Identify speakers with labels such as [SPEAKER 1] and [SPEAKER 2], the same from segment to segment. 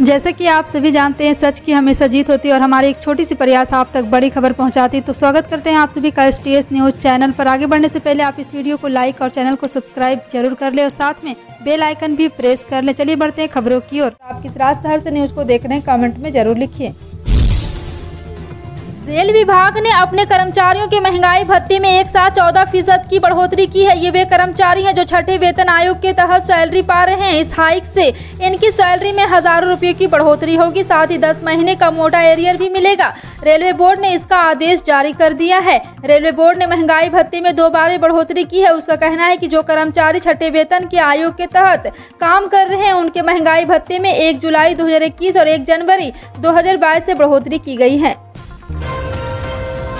[SPEAKER 1] जैसे कि आप सभी जानते हैं, सच की हमेशा जीत होती है और हमारी एक छोटी सी प्रयास आप तक बड़ी खबर पहुंचाती है। तो स्वागत करते हैं आप सभी का STS न्यूज़ चैनल पर। आगे बढ़ने से पहले आप इस वीडियो को लाइक और चैनल को सब्सक्राइब जरूर कर ले और साथ में बेल आइकन भी प्रेस कर ले। चलिए बढ़ते हैं खबरों की ओर। आप किस राज्य शहर से न्यूज़ को देख रहे हैं, कमेंट में जरूर लिखिए। रेल विभाग ने अपने कर्मचारियों के महंगाई भत्ते में एक साथ 14% की बढ़ोतरी की है। ये वे कर्मचारी हैं जो छठे वेतन आयोग के तहत सैलरी पा रहे हैं। इस हाइक से इनकी सैलरी में हजारों रुपये की बढ़ोतरी होगी, साथ ही 10 महीने का मोटा एरियर भी मिलेगा। रेलवे बोर्ड ने इसका आदेश जारी कर दिया है। रेलवे बोर्ड ने महंगाई भत्ते में 2 बार बढ़ोतरी की है। उसका कहना है कि जो कर्मचारी छठे वेतन के आयोग के तहत काम कर रहे हैं, उनके महंगाई भत्ते में 1 जुलाई 2021 और 1 जनवरी 2022 से बढ़ोतरी की गई है।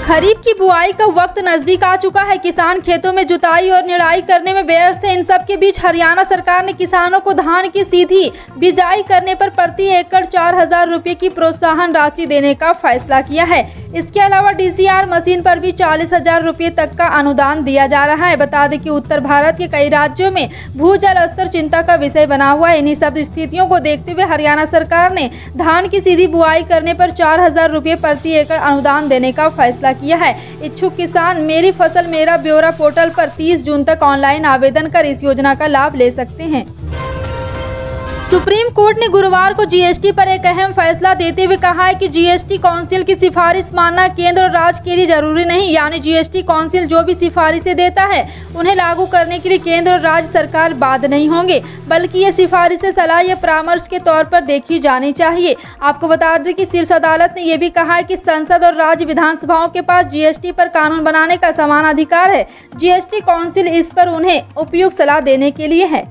[SPEAKER 1] खरीफ की बुआई का वक्त नजदीक आ चुका है। किसान खेतों में जुताई और निराई करने में व्यस्त है। इन सब के बीच हरियाणा सरकार ने किसानों को धान की सीधी बिजाई करने पर प्रति एकड़ 4000 रुपये की प्रोत्साहन राशि देने का फैसला किया है। इसके अलावा DCR मशीन पर भी 40,000 रुपये तक का अनुदान दिया जा रहा है। बता दें कि उत्तर भारत के कई राज्यों में भूजल स्तर चिंता का विषय बना हुआ है। इन्हीं सब स्थितियों को देखते हुए हरियाणा सरकार ने धान की सीधी बुआई करने पर 4000 रुपये प्रति एकड़ अनुदान देने का फैसला किया है। इच्छुक किसान मेरी फसल मेरा ब्यौरा पोर्टल पर 30 जून तक ऑनलाइन आवेदन कर इस योजना का लाभ ले सकते हैं। सुप्रीम कोर्ट ने गुरुवार को GST पर एक अहम फैसला देते हुए कहा है कि GST काउंसिल की सिफारिश मानना केंद्र और राज्य के लिए जरूरी नहीं। यानी GST काउंसिल जो भी सिफारिशें देता है उन्हें लागू करने के लिए केंद्र और राज्य सरकार बाध्य नहीं होंगे, बल्कि ये सिफारिशें सलाह या परामर्श के तौर पर देखी जानी चाहिए। आपको बता दें कि शीर्ष अदालत ने यह भी कहा है कि संसद और राज्य विधानसभाओं के पास GST पर कानून बनाने का समान अधिकार है। GST काउंसिल इस पर उन्हें उपयुक्त सलाह देने के लिए है।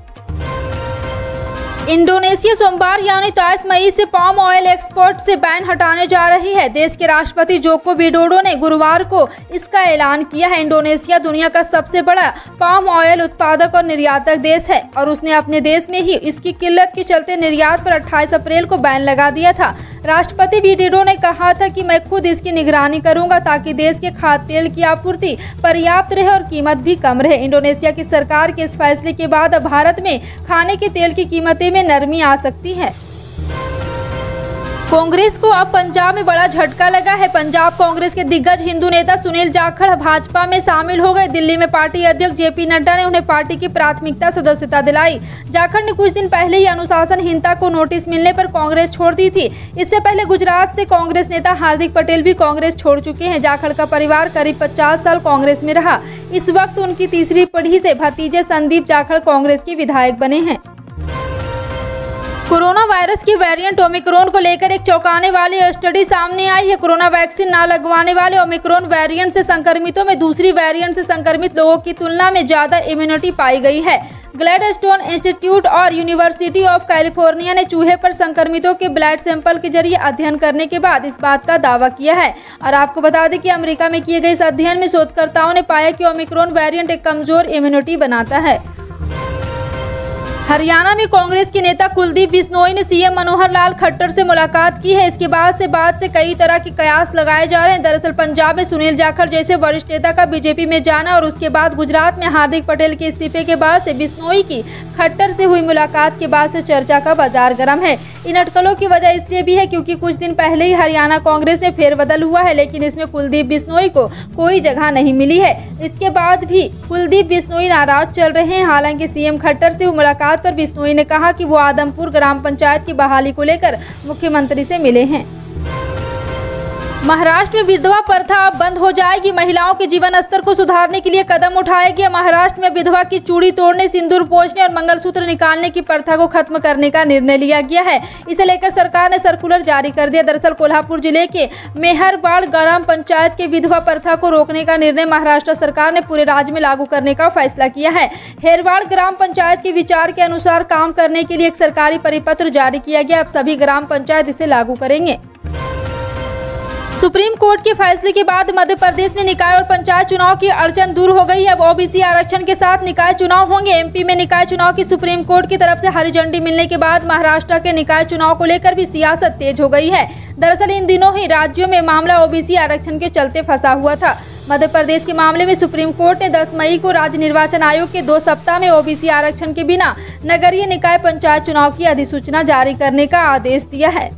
[SPEAKER 1] इंडोनेशिया सोमवार यानी 23 मई से पाम ऑयल एक्सपोर्ट से बैन हटाने जा रही है। देश के राष्ट्रपति जोको विडोडो ने गुरुवार को इसका ऐलान किया है। इंडोनेशिया दुनिया का सबसे बड़ा पाम ऑयल उत्पादक और निर्यातक देश है और उसने अपने देश में ही इसकी किल्लत के चलते निर्यात पर 28 अप्रैल को बैन लगा दिया था। राष्ट्रपति विडोडो ने कहा था कि मैं खुद इसकी निगरानी करूंगा ताकि देश के खाद्य तेल की आपूर्ति पर्याप्त रहे और कीमत भी कम रहे। इंडोनेशिया की सरकार के इस फैसले के बाद अब भारत में खाने के तेल की कीमतें में नरमी आ सकती है। कांग्रेस को अब पंजाब में बड़ा झटका लगा है। पंजाब कांग्रेस के दिग्गज हिंदू नेता सुनील जाखड़ भाजपा में शामिल हो गए। दिल्ली में पार्टी अध्यक्ष JP नड्डा ने उन्हें पार्टी की प्राथमिकता सदस्यता दिलाई। जाखड़ ने कुछ दिन पहले ही अनुशासनहीनता को नोटिस मिलने पर कांग्रेस छोड़ दी थी। इससे पहले गुजरात से कांग्रेस नेता हार्दिक पटेल भी कांग्रेस छोड़ चुके हैं। जाखड़ का परिवार करीब 50 साल कांग्रेस में रहा। इस वक्त उनकी तीसरी पीढ़ी से भतीजे संदीप जाखड़ कांग्रेस के विधायक बने हैं। कोरोना वायरस के वेरिएंट ओमिक्रॉन को लेकर एक चौंकाने वाली स्टडी सामने आई है। कोरोना वैक्सीन न लगवाने वाले ओमिक्रॉन वेरिएंट से संक्रमितों में दूसरी वेरिएंट से संक्रमित लोगों की तुलना में ज्यादा इम्यूनिटी पाई गई है। ग्लैडस्टोन इंस्टीट्यूट और यूनिवर्सिटी ऑफ कैलिफोर्निया ने चूहे पर संक्रमितों के ब्लड सैंपल के जरिए अध्ययन करने के बाद इस बात का दावा किया है। और आपको बता दें कि अमेरिका में किए गए इस अध्ययन में शोधकर्ताओं ने पाया कि ओमिक्रॉन वेरिएंट एक कमजोर इम्यूनिटी बनाता है। हरियाणा में कांग्रेस के नेता कुलदीप बिश्नोई ने CM मनोहर लाल खट्टर से मुलाकात की है। इसके बाद से कई तरह के कयास लगाए जा रहे हैं। दरअसल पंजाब में सुनील जाखड़ जैसे वरिष्ठ नेता का बीजेपी में जाना और उसके बाद गुजरात में हार्दिक पटेल के इस्तीफे के बाद से बिश्नोई की खट्टर से हुई मुलाकात के बाद से चर्चा का बाजार गर्म है। इन अटकलों की वजह इसलिए भी है क्योंकि कुछ दिन पहले ही हरियाणा कांग्रेस में फेरबदल हुआ है, लेकिन इसमें कुलदीप बिश्नोई को कोई जगह नहीं मिली है। इसके बाद भी कुलदीप बिश्नोई नाराज चल रहे हैं। हालांकि CM खट्टर से हुई मुलाकात पर बिश्नोई ने कहा कि वो आदमपुर ग्राम पंचायत की बहाली को लेकर मुख्यमंत्री से मिले हैं। महाराष्ट्र में विधवा प्रथा अब बंद हो जाएगी। महिलाओं के जीवन स्तर को सुधारने के लिए कदम उठाया गया। महाराष्ट्र में विधवा की चूड़ी तोड़ने, सिंदूर पोंछने और मंगलसूत्र निकालने की प्रथा को खत्म करने का निर्णय लिया गया है। इसे लेकर सरकार ने सर्कुलर जारी कर दिया। दरअसल कोल्हापुर जिले के मेहरबाड़ ग्राम पंचायत के विधवा प्रथा को रोकने का निर्णय महाराष्ट्र सरकार ने पूरे राज्य में लागू करने का फैसला किया है। हेरवाड़ ग्राम पंचायत के विचार के अनुसार काम करने के लिए एक सरकारी परिपत्र जारी किया गया। अब सभी ग्राम पंचायत इसे लागू करेंगे। सुप्रीम कोर्ट के फैसले के बाद मध्य प्रदेश में निकाय और पंचायत चुनाव की अड़चन दूर हो गई है। अब OBC आरक्षण के साथ निकाय चुनाव होंगे। MP में निकाय चुनाव की सुप्रीम कोर्ट की तरफ से हरी झंडी मिलने के बाद महाराष्ट्र के निकाय चुनाव को लेकर भी सियासत तेज हो गई है। दरअसल इन दिनों ही राज्यों में मामला OBC आरक्षण के चलते फंसा हुआ था। मध्य प्रदेश के मामले में सुप्रीम कोर्ट ने 10 मई को राज्य निर्वाचन आयोग के 2 सप्ताह में ओबीसी आरक्षण के बिना नगरीय निकाय पंचायत चुनाव की अधिसूचना जारी करने का आदेश दिया है।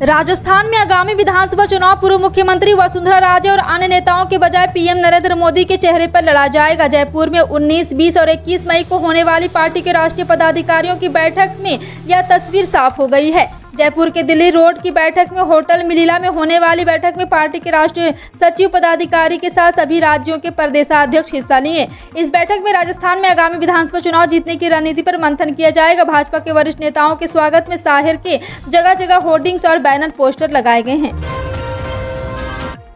[SPEAKER 1] राजस्थान में आगामी विधानसभा चुनाव पूर्व मुख्यमंत्री वसुंधरा राजे और अन्य नेताओं के बजाय पीएम नरेंद्र मोदी के चेहरे पर लड़ा जाएगा। जयपुर में 19, 20 और 21 मई को होने वाली पार्टी के राष्ट्रीय पदाधिकारियों की बैठक में यह तस्वीर साफ हो गई है। जयपुर के दिल्ली रोड की बैठक में होटल मिलिला में होने वाली बैठक में पार्टी के राष्ट्रीय सचिव पदाधिकारी के साथ सभी राज्यों के प्रदेशाध्यक्ष हिस्सा लिए। इस बैठक में राजस्थान में आगामी विधानसभा चुनाव जीतने की रणनीति पर मंथन किया जाएगा। भाजपा के वरिष्ठ नेताओं के स्वागत में शहर के जगह जगह होर्डिंग्स और बैनर पोस्टर लगाए गए हैं।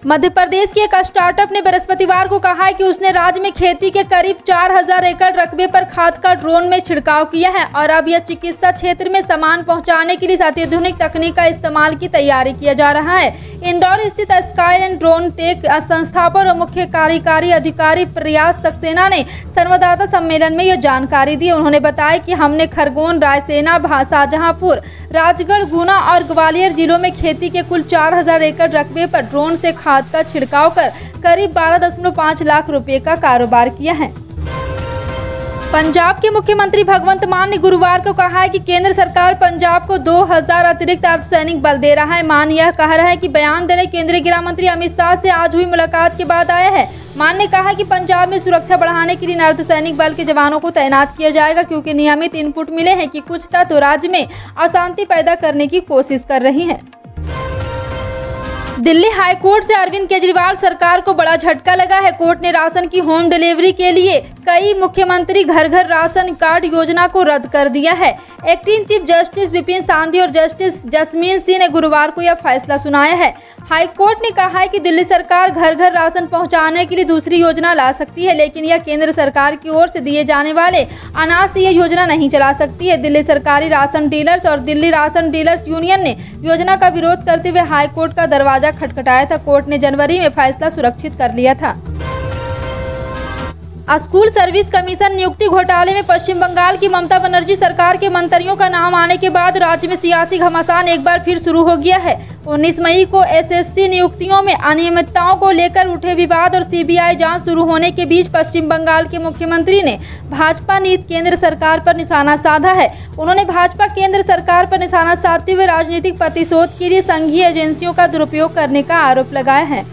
[SPEAKER 1] मध्य प्रदेश के एक स्टार्टअप ने बृहस्पतिवार को कहा है कि उसने राज्य में खेती के करीब 4000 एकड़ रकबे पर खाद का ड्रोन में छिड़काव किया है और अब यह चिकित्सा क्षेत्र में सामान पहुंचाने के लिए अत्याधुनिक तकनीक का इस्तेमाल की तैयारी किया जा रहा है। इंदौर स्थित स्काई एंड ड्रोन टेक संस्थापक और मुख्य कार्यकारी अधिकारी प्रयास सक्सेना ने संवाददाता सम्मेलन में यह जानकारी दी। उन्होंने बताया कि हमने खरगोन, रायसेना, शाहजहांपुर, राजगढ़, गुना और ग्वालियर जिलों में खेती के कुल 4000 एकड़ रकबे पर ड्रोन से खाद का छिड़काव कर करीब 12.5 लाख रुपए का कारोबार किया है। पंजाब के मुख्यमंत्री भगवंत मान ने गुरुवार को कहा है कि केंद्र सरकार पंजाब को 2000 अतिरिक्त अर्धसैनिक बल दे रहा है। मान यह कह रहा है कि बयान देने केंद्रीय गृह मंत्री अमित शाह से आज हुई मुलाकात के बाद आया है। मान ने कहा कि पंजाब में सुरक्षा बढ़ाने के लिए अर्धसैनिक बल के जवानों को तैनात किया जाएगा क्योंकि नियमित इनपुट मिले हैं कि कुछ तत्व राज्य में अशांति पैदा करने की कोशिश कर रही हैं। दिल्ली हाई कोर्ट से अरविंद केजरीवाल सरकार को बड़ा झटका लगा है। कोर्ट ने राशन की होम डिलीवरी के लिए कई मुख्यमंत्री घर घर राशन कार्ड योजना को रद्द कर दिया है। एक्टिंग चीफ जस्टिस विपिन सांधी और जस्टिस जसमीन सिंह ने गुरुवार को यह फैसला सुनाया है। हाई कोर्ट ने कहा है कि दिल्ली सरकार घर घर राशन पहुंचाने के लिए दूसरी योजना ला सकती है, लेकिन यह केंद्र सरकार की ओर से दिए जाने वाले अनाज से यह योजना नहीं चला सकती है। दिल्ली सरकारी राशन डीलर्स और दिल्ली राशन डीलर्स यूनियन ने योजना का विरोध करते हुए हाई कोर्ट का दरवाजा खटखटाया था। कोर्ट ने जनवरी में फैसला सुरक्षित कर लिया था। स्कूल सर्विस कमीशन नियुक्ति घोटाले में पश्चिम बंगाल की ममता बनर्जी सरकार के मंत्रियों का नाम आने के बाद राज्य में सियासी घमासान एक बार फिर शुरू हो गया है। 19 मई को एसएससी नियुक्तियों में अनियमितताओं को लेकर उठे विवाद और सीबीआई जांच शुरू होने के बीच पश्चिम बंगाल के मुख्यमंत्री ने भाजपा नीति केंद्र सरकार पर निशाना साधा है। उन्होंने भाजपा केंद्र सरकार पर निशाना साधते हुए राजनीतिक प्रतिशोध के लिए संघीय एजेंसियों का दुरुपयोग करने का आरोप लगाया है।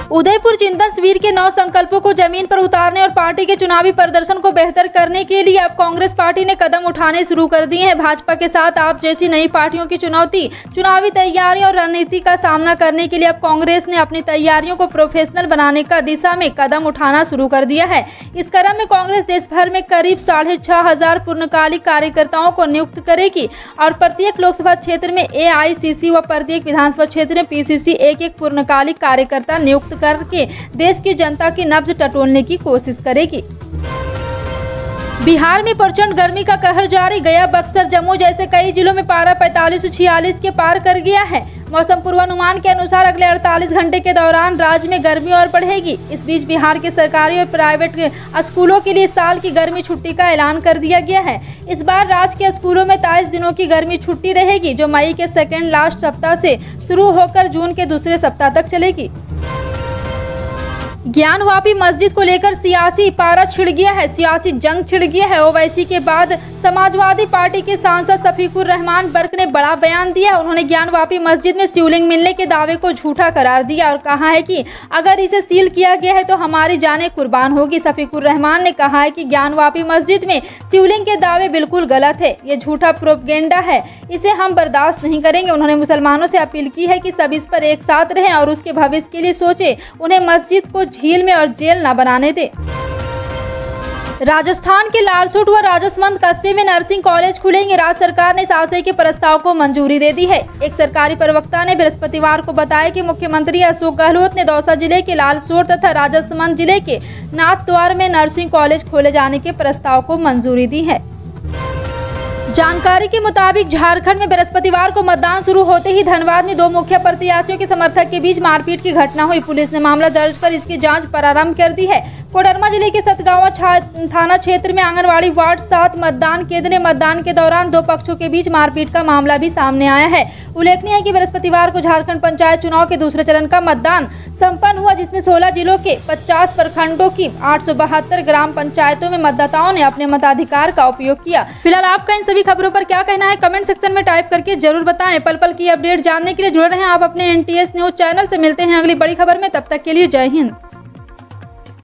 [SPEAKER 1] उदयपुर चिंतन शिविर के 9 संकल्पों को जमीन पर उतारने और पार्टी के चुनावी प्रदर्शन को बेहतर करने के लिए अब कांग्रेस पार्टी ने कदम उठाने शुरू कर दिए हैं। भाजपा के साथ आप जैसी नई पार्टियों की चुनौती, चुनावी तैयारी और रणनीति का सामना करने के लिए अब कांग्रेस ने अपनी तैयारियों को प्रोफेशनल बनाने का दिशा में कदम उठाना शुरू कर दिया है। इस क्रम में कांग्रेस देश भर में करीब 6500 पूर्णकालिक कार्यकर्ताओं को नियुक्त करेगी और प्रत्येक लोकसभा क्षेत्र में एआईसीसी व प्रत्येक विधानसभा क्षेत्र में पीसीसी एक पूर्णकालिक कार्यकर्ता नियुक्त करके देश की जनता की नब्ज टटोलने की कोशिश करेगी। बिहार में प्रचंड गर्मी का कहर जारी। गया, बक्सर, जम्मू जैसे कई जिलों में पारा 45 से 46 के पार कर गया है। मौसम पूर्वानुमान के अनुसार अगले 48 घंटे के दौरान राज्य में गर्मी और बढ़ेगी। इस बीच बिहार के सरकारी और प्राइवेट स्कूलों के लिए साल की गर्मी छुट्टी का ऐलान कर दिया गया है। इस बार राज्य के स्कूलों में 23 दिनों की गर्मी छुट्टी रहेगी, जो मई के सेकेंड लास्ट सप्ताह से शुरू होकर जून के दूसरे सप्ताह तक चलेगी। ज्ञानवापी मस्जिद को लेकर सियासी पारा छिड़ गया है, सियासी जंग छिड़ गया है। ओवैसी के बाद समाजवादी पार्टी के सांसद शफीकुर रहमान बर्क ने बड़ा बयान दिया। उन्होंने ज्ञानवापी मस्जिद में शिवलिंग मिलने के दावे को झूठा करार दिया और कहा है कि अगर इसे सील किया गया है तो हमारी जानें कुर्बान होगी। शफीकुर रहमान ने कहा है कि ज्ञानवापी मस्जिद में शिवलिंग के दावे बिल्कुल गलत है, ये झूठा प्रोपेगेंडा है, इसे हम बर्दाश्त नहीं करेंगे। उन्होंने मुसलमानों से अपील की है कि सब इस पर एक साथ रहें और उसके भविष्य के लिए सोचें, उन्हें मस्जिद को झील में और जेल न बनाने दे। राजस्थान के लालसोट व राजसमंद कस्बे में नर्सिंग कॉलेज खुलेंगे। राज्य सरकार ने इस आशय के प्रस्ताव को मंजूरी दे दी है। एक सरकारी प्रवक्ता ने बृहस्पतिवार को बताया कि मुख्यमंत्री अशोक गहलोत ने दौसा जिले के लालसोट तथा राजसमंद जिले के नाथद्वार में नर्सिंग कॉलेज खोले जाने के प्रस्ताव को मंजूरी दी है। जानकारी के मुताबिक झारखंड में बृहस्पतिवार को मतदान शुरू होते ही धनबाद में 2 मुख्य प्रत्याशियों के समर्थक के बीच मारपीट की घटना हुई। पुलिस ने मामला दर्ज कर इसकी जांच प्रारंभ कर दी है। कोडरमा जिले के सतगावा थाना क्षेत्र में आंगनवाड़ी वार्ड 7 मतदान केंद्र में मतदान के दौरान दो पक्षों के बीच मारपीट का मामला भी सामने आया है। उल्लेखनीय है कि बृहस्पतिवार को झारखंड पंचायत चुनाव के दूसरे चरण का मतदान संपन्न हुआ, जिसमें 16 जिलों के 50 प्रखंडों की 872 ग्राम पंचायतों में मतदाताओं ने अपने मताधिकार का उपयोग किया। फिलहाल आपका इन सभी खबरों पर क्या कहना है, कमेंट सेक्शन में टाइप करके जरूर बताएं। पल पल की अपडेट जानने के लिए जुड़े रहें आप अपने NTS न्यूज चैनल से। मिलते हैं अगली बड़ी खबर में, तब तक के लिए जय हिंद।